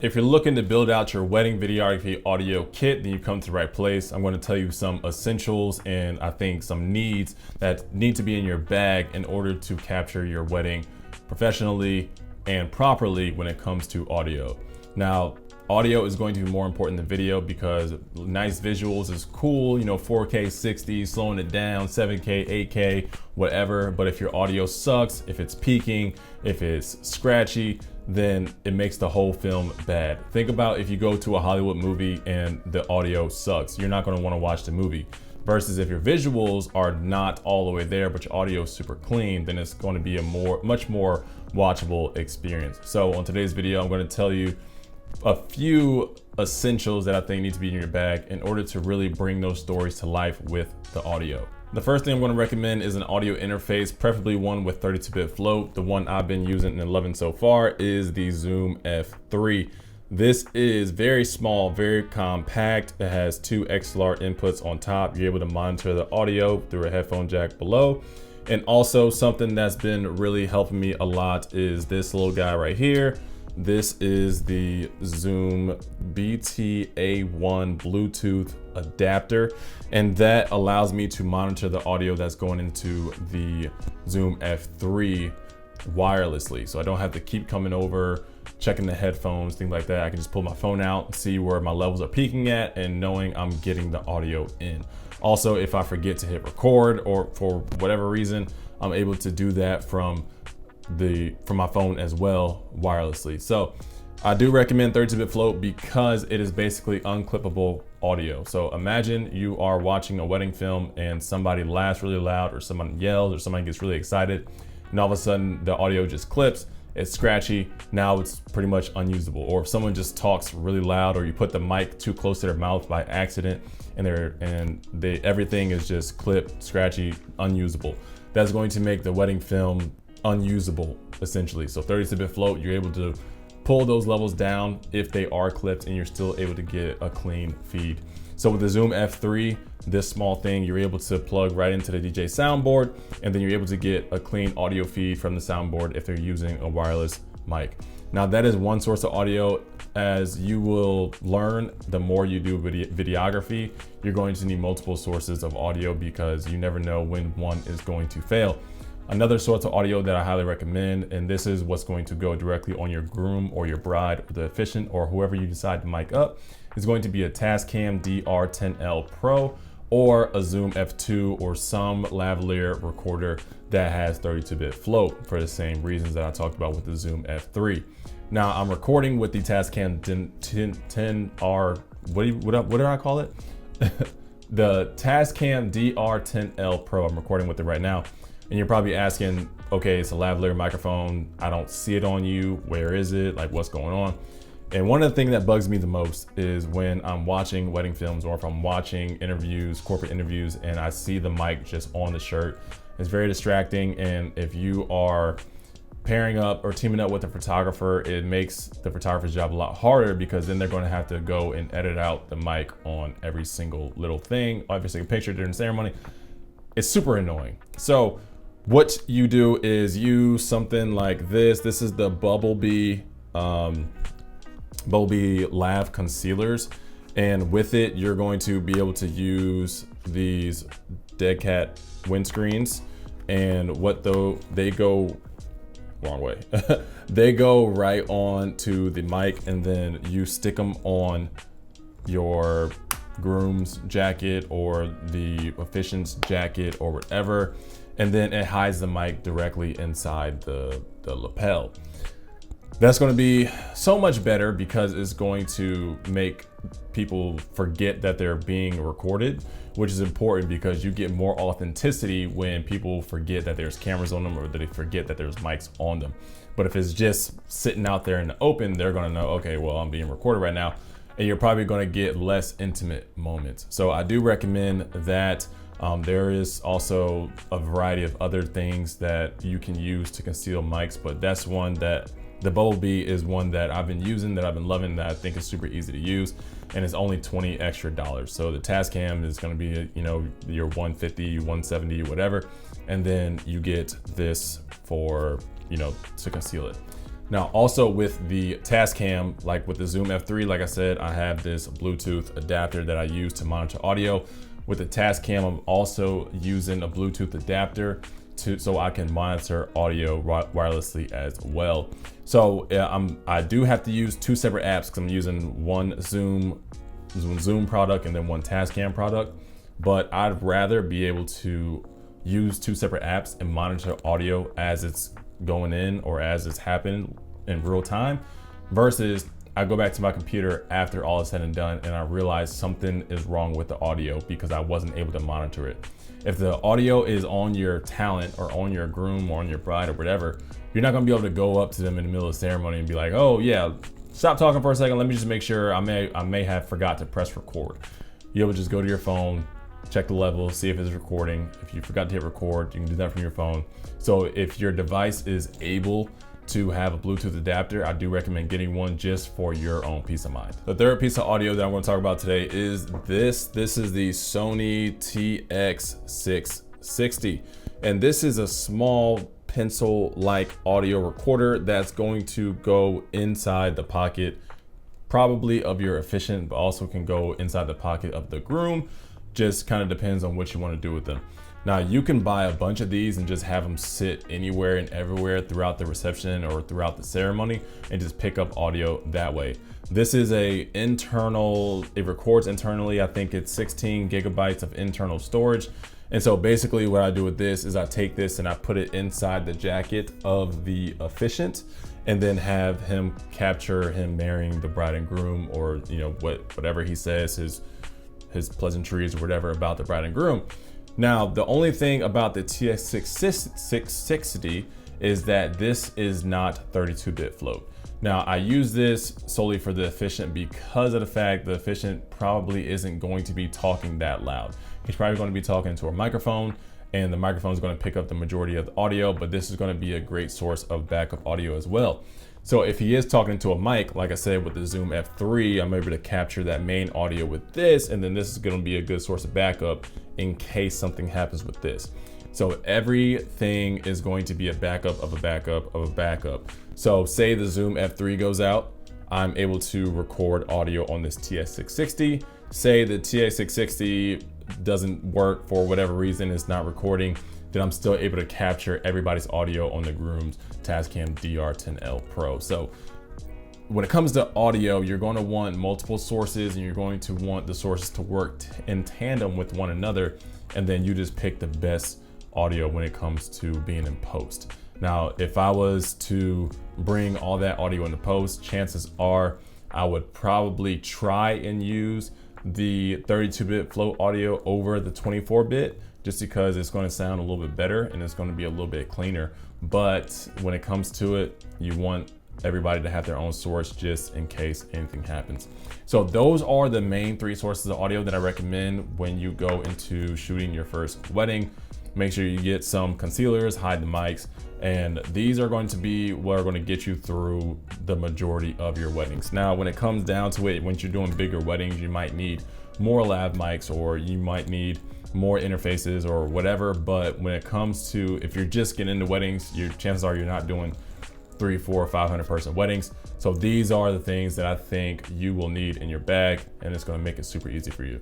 If you're looking to build out your wedding videography audio kit, then you come to the right place. I'm going to tell you some essentials and I think some needs that need to be in your bag in order to capture your wedding professionally and properly when it comes to audio. Now, audio is going to be more important than video because nice visuals is cool, 4K 60, slowing it down, 7K, 8K, whatever. But if your audio sucks, if it's peaking, if it's scratchy, then it makes the whole film bad. Think about if you go to a Hollywood movie and the audio sucks, you're not gonna wanna watch the movie. Versus if your visuals are not all the way there, but your audio is super clean, then it's gonna be a much more watchable experience. So on today's video, I'm gonna tell you a few essentials that I think need to be in your bag in order to really bring those stories to life with the audio. The first thing I'm going to recommend is an audio interface, preferably one with 32-bit float. The one I've been using and loving so far is the Zoom F3. This is very small, very compact. It has two XLR inputs on top. You're able to monitor the audio through a headphone jack below. And also something that's been really helping me a lot is this little guy right here. This is the Zoom BTA1 Bluetooth adapter, and that allows me to monitor the audio that's going into the Zoom F3 wirelessly. So I don't have to keep coming over, checking the headphones, things like that. I can just pull my phone out, see where my levels are peaking at, and knowing I'm getting the audio in. Also, if I forget to hit record or for whatever reason, I'm able to do that from my phone as well wirelessly. So I do recommend 32-bit float because it is basically unclippable audio. So imagine you are watching a wedding film and somebody laughs really loud or someone yells or somebody gets really excited and all of a sudden the audio just clips, it's scratchy, now it's pretty much unusable. Or if someone just talks really loud or you put the mic too close to their mouth by accident and everything is just clipped, scratchy, unusable. That's going to make the wedding film unusable essentially. So 32-bit float, you're able to pull those levels down if they are clipped and you're still able to get a clean feed. So with the Zoom F3, this small thing, you're able to plug right into the DJ soundboard and then you're able to get a clean audio feed from the soundboard if they're using a wireless mic. Now that is one source of audio. As you will learn, the more you do videography, you're going to need multiple sources of audio because you never know when one is going to fail. Another source of audio that I highly recommend, and this is what's going to go directly on your groom or your bride or the officiant or whoever you decide to mic up, is going to be a Tascam DR10L Pro or a Zoom F2 or some lavalier recorder that has 32-bit float for the same reasons that I talked about with the Zoom F3. Now I'm recording with the Tascam 10R, what did I call it? The Tascam DR10L Pro, I'm recording with it right now. And you're probably asking, okay, it's a lavalier microphone. I don't see it on you. Where is it? Like, what's going on? And one of the things that bugs me the most is when I'm watching wedding films or if I'm watching interviews, corporate interviews, and I see the mic just on the shirt. It's very distracting. And if you are pairing up or teaming up with a photographer, it makes the photographer's job a lot harder because then they're going to have to go and edit out the mic on every single little thing, every single picture during the ceremony. It's super annoying. So what you do is use something like this. This is the Bumblebee Lav Concealers. And with it, you're going to be able to use these dead cat windscreens. And they go wrong way. They go right on to the mic and then you stick them on your groom's jacket or the officiant's jacket or whatever. And then it hides the mic directly inside the lapel. That's going to be so much better because it's going to make people forget that they're being recorded, which is important because you get more authenticity when people forget that there's cameras on them or that they forget that there's mics on them. But if it's just sitting out there in the open, they're going to know, okay, well, I'm being recorded right now. And you're probably going to get less intimate moments. So I do recommend that. There is also a variety of other things that you can use to conceal mics, but that's one that the Bumblebee is one that I've been using, that I've been loving, that I think is super easy to use, and it's only $20 extra. So the Tascam is going to be, your $150, $170, whatever, and then you get this for, to conceal it. Now, also with the Tascam, like with the Zoom F3, like I said, I have this Bluetooth adapter that I use to monitor audio. With the Tascam, I'm also using a Bluetooth adapter so I can monitor audio wirelessly as well. So I do have to use two separate apps because I'm using one Zoom product and then one Tascam product, but I'd rather be able to use two separate apps and monitor audio as it's going in or as it's happening in real time, versus I go back to my computer after all is said and done and I realize something is wrong with the audio because I wasn't able to monitor it. If the audio is on your talent or on your groom or on your bride or whatever, you're not gonna be able to go up to them in the middle of the ceremony and be like, oh yeah, stop talking for a second, let me just make sure I may have forgot to press record. You'll be able to just go to your phone, check the level, see if it's recording. If you forgot to hit record, you can do that from your phone. So if your device is able to have a Bluetooth adapter, I do recommend getting one just for your own peace of mind. The third piece of audio that I'm going to talk about today is this. This is the Sony Tx660. And this is a small pencil-like audio recorder that's going to go inside the pocket, probably of your officiant, but also can go inside the pocket of the groom. Just kind of depends on what you want to do with them. Now you can buy a bunch of these and just have them sit anywhere and everywhere throughout the reception or throughout the ceremony and just pick up audio that way. This is it records internally. I think it's 16 gigabytes of internal storage. And so basically what I do with this is I take this and I put it inside the jacket of the officiant and then have him capture him marrying the bride and groom, or whatever he says, his pleasantries or whatever about the bride and groom. Now, the only thing about the Tx660 is that this is not 32-bit float. Now, I use this solely for the officiant because of the fact the officiant probably isn't going to be talking that loud. He's probably going to be talking to a microphone, and the microphone is going to pick up the majority of the audio, but this is going to be a great source of backup audio as well. So if he is talking to a mic, like I said, with the Zoom F3, I'm able to capture that main audio with this, and then this is going to be a good source of backup in case something happens with this. So everything is going to be a backup of a backup of a backup. So say the Zoom F3 goes out, I'm able to record audio on this Tx660. Say the Tx660 doesn't work for whatever reason, it's not recording, then I'm still able to capture everybody's audio on the groom's Tascam DR10L Pro. So when it comes to audio, you're going to want multiple sources and you're going to want the sources to work in tandem with one another. And then you just pick the best audio when it comes to being in post. Now, if I was to bring all that audio into post, chances are I would probably try and use the 32-bit float audio over the 24-bit, just because it's going to sound a little bit better and it's going to be a little bit cleaner. But when it comes to it, you want everybody to have their own source just in case anything happens. So those are the main three sources of audio that I recommend when you go into shooting your first wedding. Make sure you get some concealers, hide the mics, and these are going to be what are going to get you through the majority of your weddings. Now, when it comes down to it, once you're doing bigger weddings, you might need more lav mics, or you might need more interfaces or whatever. But when it comes to, if you're just getting into weddings, your chances are you're not doing 300, 400, 500 person weddings. So these are the things that I think you will need in your bag, and it's going to make it super easy for you.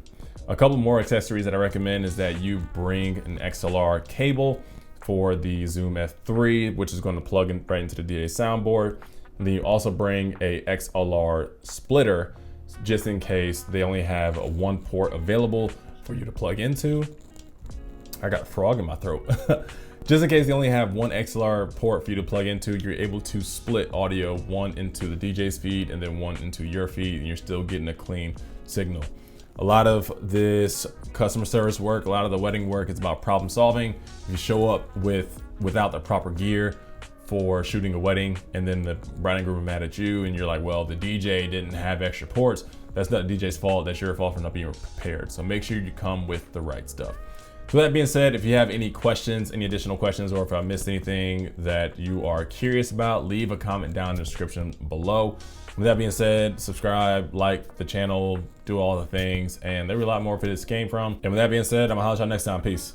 A couple more accessories that I recommend is that you bring an XLR cable for the Zoom F3, which is going to plug in right into the DA soundboard. And then you also bring a XLR splitter, just in case they only have one port available for you to plug into. I got a frog in my throat. Just in case they only have one XLR port for you to plug into, you're able to split audio, one into the DJ's feed and then one into your feed, and you're still getting a clean signal. A lot of this customer service work, a lot of the wedding work is about problem solving. If you show up without the proper gear for shooting a wedding, and then the bride and groom are mad at you and you're like, well, the DJ didn't have extra ports. That's not the DJ's fault, that's your fault for not being prepared. So make sure you come with the right stuff. So with that being said, if you have any questions, any additional questions, or if I missed anything that you are curious about, leave a comment down in the description below. With that being said, subscribe, like the channel, do all the things, and there'll be a lot more where this came from. And with that being said, I'm gonna holler at y'all next time. Peace.